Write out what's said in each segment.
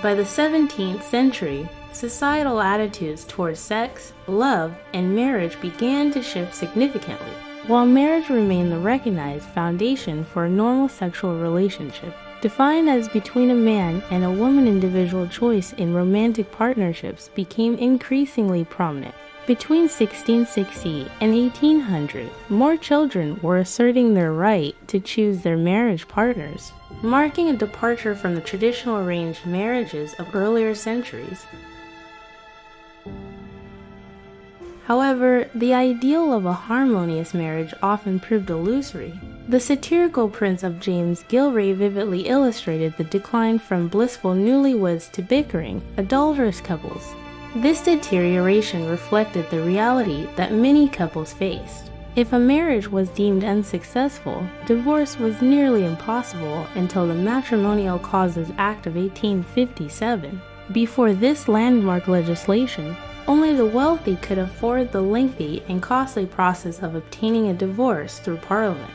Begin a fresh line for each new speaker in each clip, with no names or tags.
By the 17th century, societal attitudes towards sex, love, and marriage began to shift significantly. While marriage remained the recognized foundation for a normal sexual relationship, defined as between a man and a woman, individual choice in romantic partnerships became increasingly prominent. Between 1660 and 1800, more children were asserting their right to choose their marriage partners, marking a departure from the traditional arranged marriages of earlier centuries. However, the ideal of a harmonious marriage often proved illusory. The satirical prints of James Gillray vividly illustrated the decline from blissful newlyweds to bickering, adulterous couples. This deterioration reflected the reality that many couples faced. If a marriage was deemed unsuccessful, divorce was nearly impossible until the Matrimonial Causes Act of 1857. Before this landmark legislation, only the wealthy could afford the lengthy and costly process of obtaining a divorce through Parliament.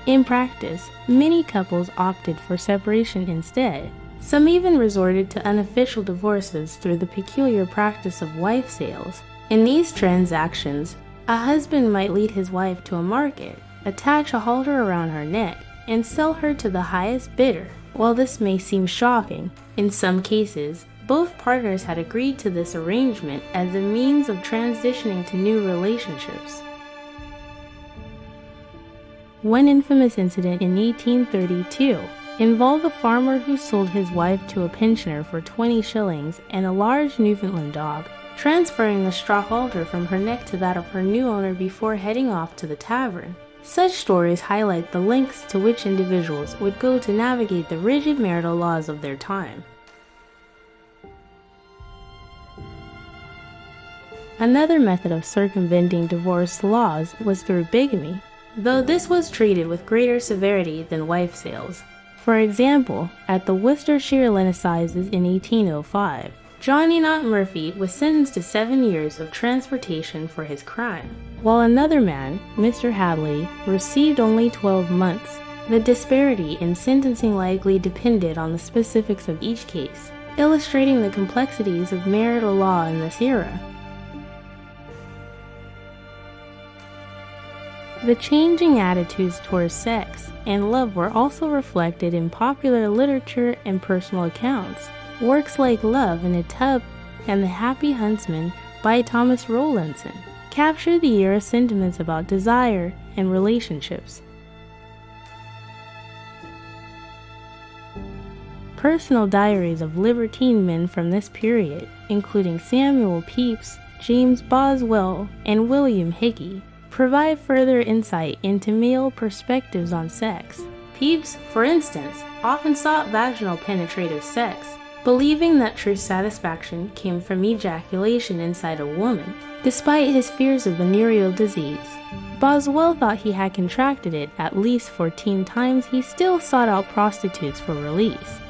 In practice, many couples opted for separation instead. Some even resorted to unofficial divorces through the peculiar practice of wife sales. In these transactions, a husband might lead his wife to a market, attach a halter around her neck, and sell her to the highest bidder. While this may seem shocking, in some cases, both partners had agreed to this arrangement as a means of transitioning to new relationships. One infamous incident in 1832 involved a farmer who sold his wife to a pensioner for 20 shillings and a large Newfoundland dog, transferring the straw halter from her neck to that of her new owner before heading off to the tavern. Such stories highlight the lengths to which individuals would go to navigate the rigid marital laws of their time. Another method of circumventing divorce laws was through bigamy, though this was treated with greater severity than wife sales. For example, at the Worcestershire Assizes in 1805, John Enoch Murphy was sentenced to 7 years of transportation for his crime, while another man, Mr. Hadley, received only 12 months. The disparity in sentencing likely depended on the specifics of each case, illustrating the complexities of marital law in this era. The changing attitudes towards sex and love were also reflected in popular literature and personal accounts. Works like Love in a Tub and The Happy Huntsman by Thomas Rowlandson capture the era's sentiments about desire and relationships. Personal diaries of libertine men from this period, including Samuel Pepys, James Boswell, and William Hickey, provide further insight into male perspectives on sex. Pepys, for instance, often sought vaginal penetrative sex, believing that true satisfaction came from ejaculation inside a woman, despite his fears of venereal disease. Boswell thought he had contracted it at least 14 times. He still sought out prostitutes for release.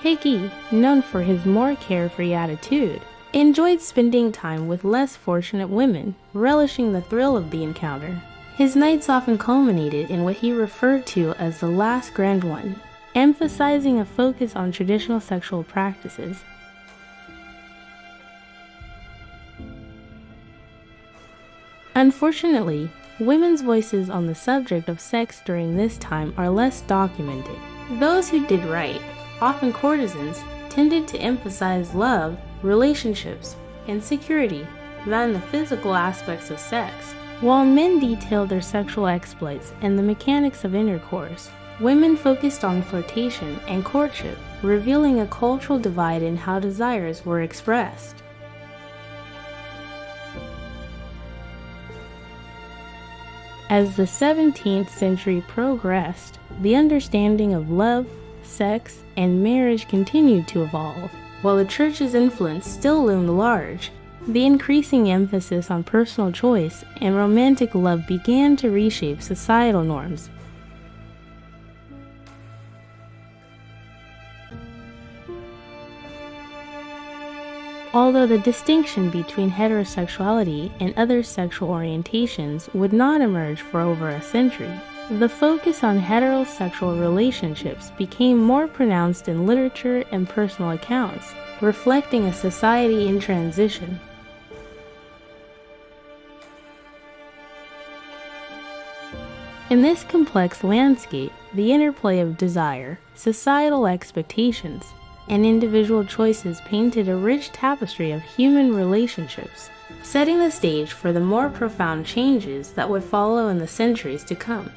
Hickey, known for his more carefree attitude, enjoyed spending time with less fortunate women, relishing the thrill of the encounter. His nights often culminated in what he referred to as the last grand one, emphasizing a focus on traditional sexual practices. Unfortunately, women's voices on the subject of sex during this time are less documented. Those who did right, often courtesans, tended to emphasize love, relationships, and security than the physical aspects of sex. While men detailed their sexual exploits and the mechanics of intercourse, women focused on flirtation and courtship, revealing a cultural divide in how desires were expressed. As the 17th century progressed, the understanding of love, sex, and marriage continued to evolve. While the church's influence still loomed large, the increasing emphasis on personal choice and romantic love began to reshape societal norms. Although the distinction between heterosexuality and other sexual orientations would not emerge for over a century, the focus on heterosexual relationships became more pronounced in literature and personal accounts, reflecting a society in transition. In this complex landscape, the interplay of desire, societal expectations, and individual choices painted a rich tapestry of human relationships, setting the stage for the more profound changes that would follow in the centuries to come.